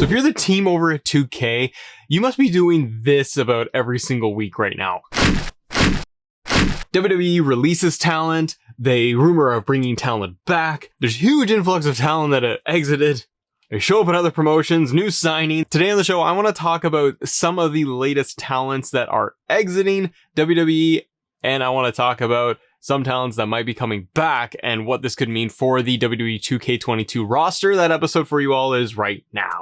So if you're the team over at 2K, you must be doing this about every single week right now. WWE releases talent, they rumor of bringing talent back, there's huge influx of talent that exited, they show up in other promotions, new signings. Today on the show, I want to talk about some of the latest talents that are exiting WWE, and I want to talk about some talents that might be coming back and what this could mean for the WWE 2K22 roster. That episode for you all is right now.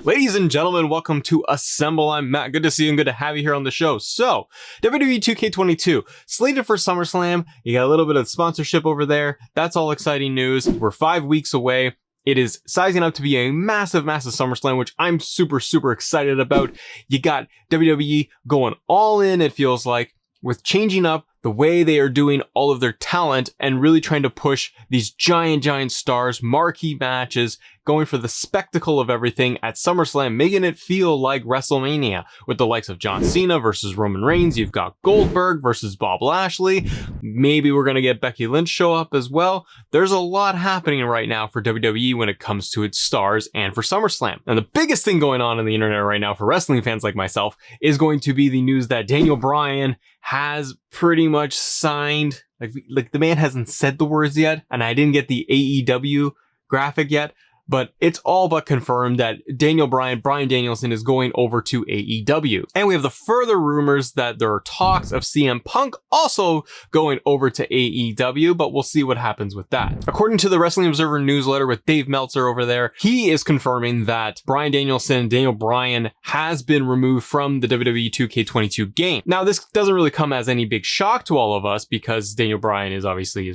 Ladies and gentlemen, welcome to Assemble. I'm Matt. Good to see you and good to have you here on the show. So, WWE 2K22, slated for Summerslam. You got a little bit of sponsorship over there. That's all exciting news. We're 5 weeks away. It is sizing up to be a massive, massive SummerSlam, which I'm super, super excited about. You got WWE going all in, it feels like, with changing up the way they are doing all of their talent and really trying to push these giant, giant stars, marquee matches, going for the spectacle of everything at SummerSlam, making it feel like WrestleMania with the likes of John Cena versus Roman Reigns. You've got Goldberg versus Bob Lashley. Maybe we're going to get Becky Lynch show up as well. There's a lot happening right now for WWE when it comes to its stars and for SummerSlam. And the biggest thing going on in the internet right now for wrestling fans like myself is going to be the news that Daniel Bryan has pretty much signed, like the man hasn't said the words yet, and I didn't get the AEW graphic yet, but it's all but confirmed that Daniel Bryan, Bryan Danielson, is going over to AEW. And we have the further rumors that there are talks of CM Punk also going over to AEW, but we'll see what happens with that. According to the Wrestling Observer newsletter with Dave Meltzer over there, he is confirming that Bryan Danielson, Daniel Bryan, has been removed from the WWE 2K22 game. Now, this doesn't really come as any big shock to all of us because Daniel Bryan has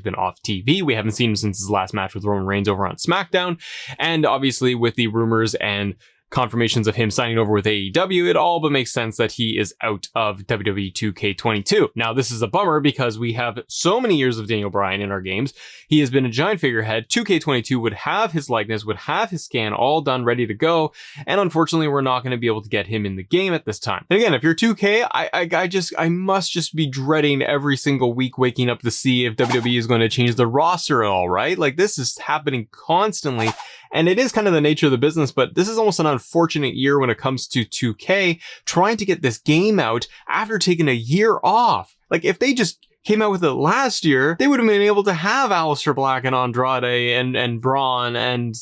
been off TV. We haven't seen him since his last match with Roman Reigns over on SmackDown. And obviously with the rumors and confirmations of him signing over with AEW, it all but makes sense that he is out of WWE 2K22. Now, this is a bummer because we have so many years of Daniel Bryan in our games. He has been a giant figurehead. 2K22 would have his likeness, would have his scan all done, ready to go. And unfortunately, we're not going to be able to get him in the game at this time. And again, if you're 2K, I must just be dreading every single week waking up to see if WWE is going to change the roster at all, right? Like, this is happening constantly. And it is kind of the nature of the business, but this is almost an unfortunate year when it comes to 2K trying to get this game out after taking a year off. Like, if they just came out with it last year, they would have been able to have Aleister Black and Andrade and Braun and,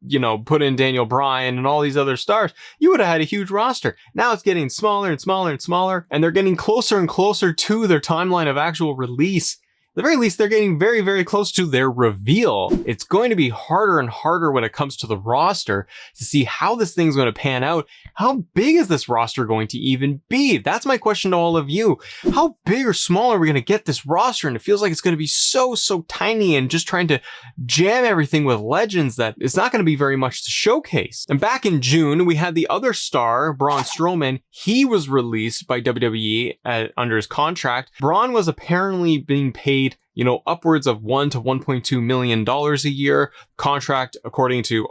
you know, put in Daniel Bryan and all these other stars. You would have had a huge roster. Now it's getting smaller and smaller and smaller, and they're getting closer and closer to their timeline of actual release. At the very least, they're getting very, very close to their reveal. It's going to be harder and harder when it comes to the roster to see how this thing's going to pan out. How big is this roster going to even be? That's my question to all of you. How big or small are we going to get this roster? And it feels like it's going to be so, so tiny and just trying to jam everything with legends that it's not going to be very much to showcase. And back in June, we had the other star, Braun Strowman. He was released by WWE under his contract. Braun was apparently being paid, you know, upwards of $1 to $1.2 million a year. Contract, according to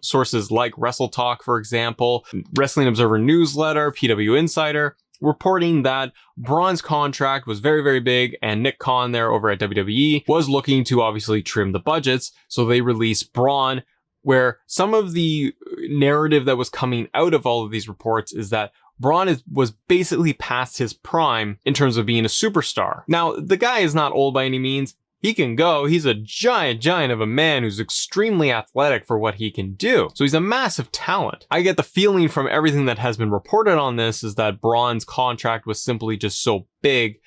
sources like WrestleTalk, for example, Wrestling Observer newsletter, PW Insider, reporting that Braun's contract was very, very big, and Nick Khan there over at WWE was looking to obviously trim the budgets. So they released Braun, where some of the narrative that was coming out of all of these reports is that Braun was basically past his prime in terms of being a superstar. Now, the guy is not old by any means. He can go. He's a giant, giant of a man who's extremely athletic for what he can do. So he's a massive talent. I get the feeling from everything that has been reported on this is that Braun's contract was simply just so big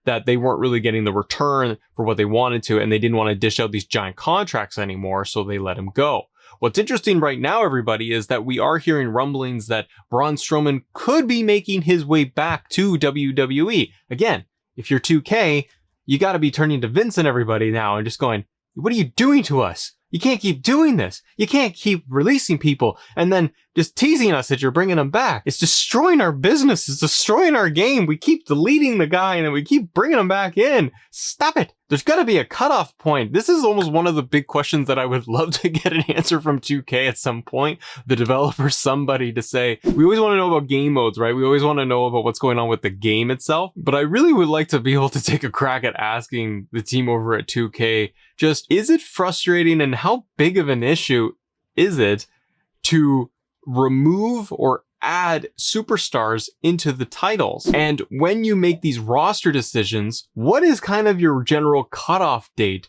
that they weren't really getting the return for what they wanted to, and they didn't want to dish out these giant contracts anymore, so they let him go. What's interesting right now, everybody, is that we are hearing rumblings that Braun Strowman could be making his way back to WWE. Again, if you're 2K, you got to be turning to Vince and everybody now and just going, what are you doing to us? You can't keep doing this. You can't keep releasing people and then just teasing us that you're bringing him back. It's destroying our business. It's destroying our game. We keep deleting the guy and then we keep bringing him back in. Stop it. There's got to be a cutoff point. This is almost one of the big questions that I would love to get an answer from 2K at some point. The developer, somebody to say, we always want to know about game modes, right? We always want to know about what's going on with the game itself. But I really would like to be able to take a crack at asking the team over at 2K, just, is it frustrating and how big of an issue is it to remove or add superstars into the titles? And when you make these roster decisions, what is kind of your general cutoff date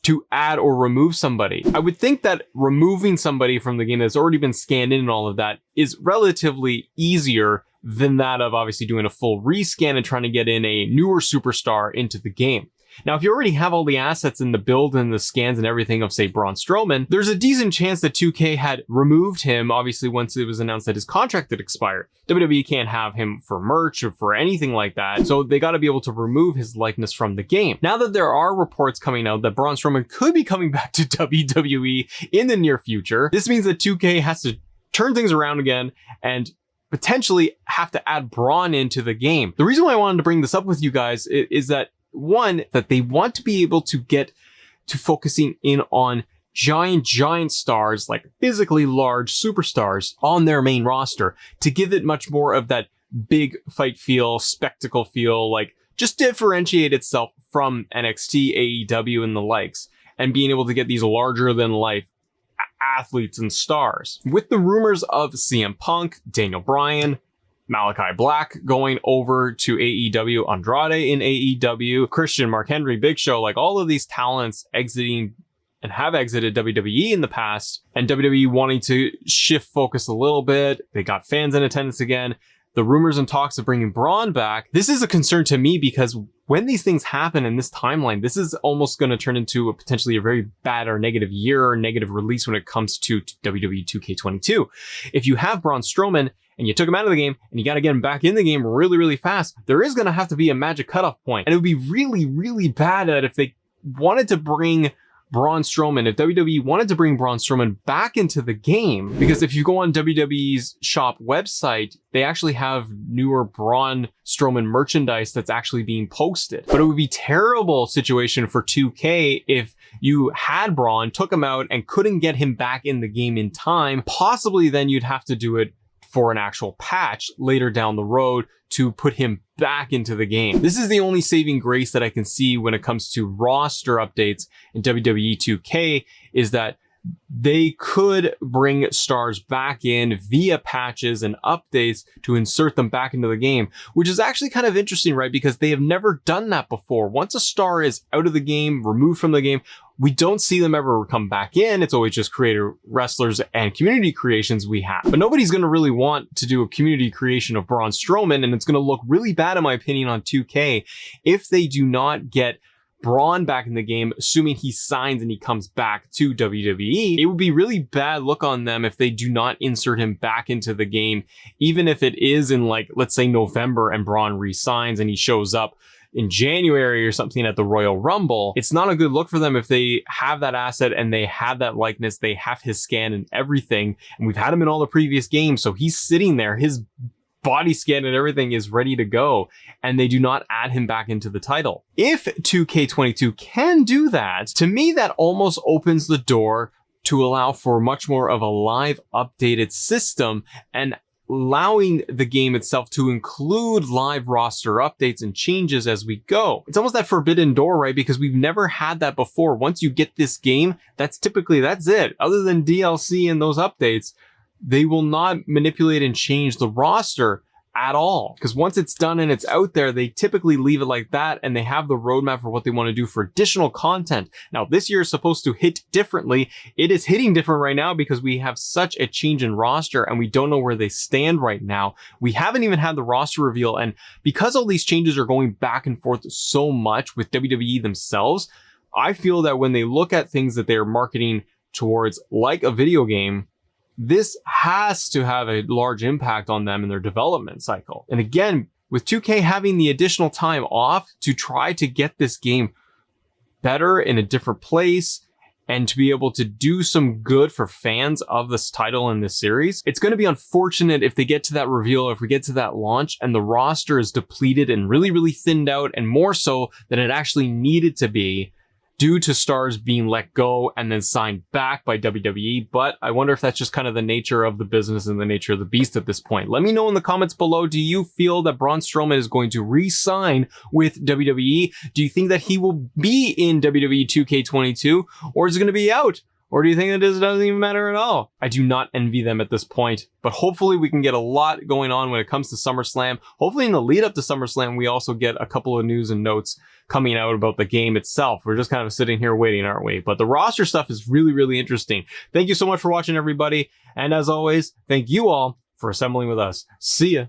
to add or remove somebody? I would think that removing somebody from the game that's already been scanned in and all of that is relatively easier than that of obviously doing a full rescan and trying to get in a newer superstar into the game. Now, if you already have all the assets in the build and the scans and everything of, say, Braun Strowman, there's a decent chance that 2K had removed him, obviously, once it was announced that his contract had expired. WWE can't have him for merch or for anything like that, so they got to be able to remove his likeness from the game. Now that there are reports coming out that Braun Strowman could be coming back to WWE in the near future, this means that 2K has to turn things around again and potentially have to add Braun into the game. The reason why I wanted to bring this up with you guys is that, one, that they want to be able to get to focusing in on giant stars, like physically large superstars on their main roster, to give it much more of that big fight feel, spectacle feel, like just differentiate itself from NXT, AEW, and the likes, and being able to get these larger than life athletes and stars. With the rumors of CM Punk, Daniel Bryan, Malachi Black going over to AEW, Andrade in AEW, Christian, Mark Henry, Big Show, like all of these talents exiting and have exited WWE in the past, and WWE wanting to shift focus a little bit. They got fans in attendance again. The rumors and talks of bringing Braun back. This is a concern to me because when these things happen in this timeline, this is almost going to turn into potentially a very bad or negative year or negative release when it comes to WWE 2K22. If you have Braun Strowman and you took him out of the game and you got to get him back in the game really fast, there is going to have to be a magic cutoff point. And it would be really bad that if they wanted to bring Braun Strowman, if WWE wanted to bring Braun Strowman back into the game, because if you go on WWE's shop website, they actually have newer Braun Strowman merchandise that's actually being posted. But it would be a terrible situation for 2K if you had Braun, took him out, and couldn't get him back in the game in time. Possibly then you'd have to do it for an actual patch later down the road to put him back into the game. This is the only saving grace that I can see when it comes to roster updates in WWE 2K, is that they could bring stars back in via patches and updates to insert them back into the game, which is actually kind of interesting, right? Because they have never done that before. Once a star is out of the game, removed from the game, we don't see them ever come back in. It's always just creator wrestlers and community creations we have. But nobody's going to really want to do a community creation of Braun Strowman, and it's going to look really bad, in my opinion, on 2K if they do not get Braun back in the game, assuming he signs and he comes back to WWE. It would be really bad look on them if they do not insert him back into the game, even if it is in, like, let's say November and Braun re-signs and he shows up in January or something at the Royal Rumble. It's not a good look for them if they have that asset and they have that likeness, they have his scan and everything, and we've had him in all the previous games, so he's sitting there, his body scan and everything is ready to go, and they do not add him back into the title. If 2K22 can do that, to me that almost opens the door to allow for much more of a live updated system and allowing the game itself to include live roster updates and changes as we go. It's almost that forbidden door, right? Because we've never had that before. Once you get this game, that's it. Other than DLC and those updates, they will not manipulate and change the roster at all. Because once it's done and it's out there, they typically leave it like that, and they have the roadmap for what they want to do for additional content. Now, this year is supposed to hit differently. It is hitting different right now because we have such a change in roster and we don't know where they stand right now. We haven't even had the roster reveal, and because all these changes are going back and forth so much with WWE themselves, I feel that when they look at things that they're marketing towards, like a video game, this has to have a large impact on them in their development cycle. And again, with 2K having the additional time off to try to get this game better in a different place and to be able to do some good for fans of this title in this series. It's going to be unfortunate if they get to that reveal, or if we get to that launch and the roster is depleted and really, really thinned out, and more so than it actually needed to be, due to stars being let go and then signed back by WWE. But I wonder if that's just kind of the nature of the business and the nature of the beast at this point. Let me know in the comments below. Do you feel that Braun Strowman is going to re-sign with WWE? Do you think that he will be in WWE 2K22, or is it going to be out? Or do you think it doesn't even matter at all? I do not envy them at this point, but hopefully we can get a lot going on when it comes to SummerSlam. Hopefully in the lead up to SummerSlam, we also get a couple of news and notes coming out about the game itself. We're just kind of sitting here waiting, aren't we? But the roster stuff is really, really interesting. Thank you so much for watching, everybody. And as always, thank you all for assembling with us. See ya.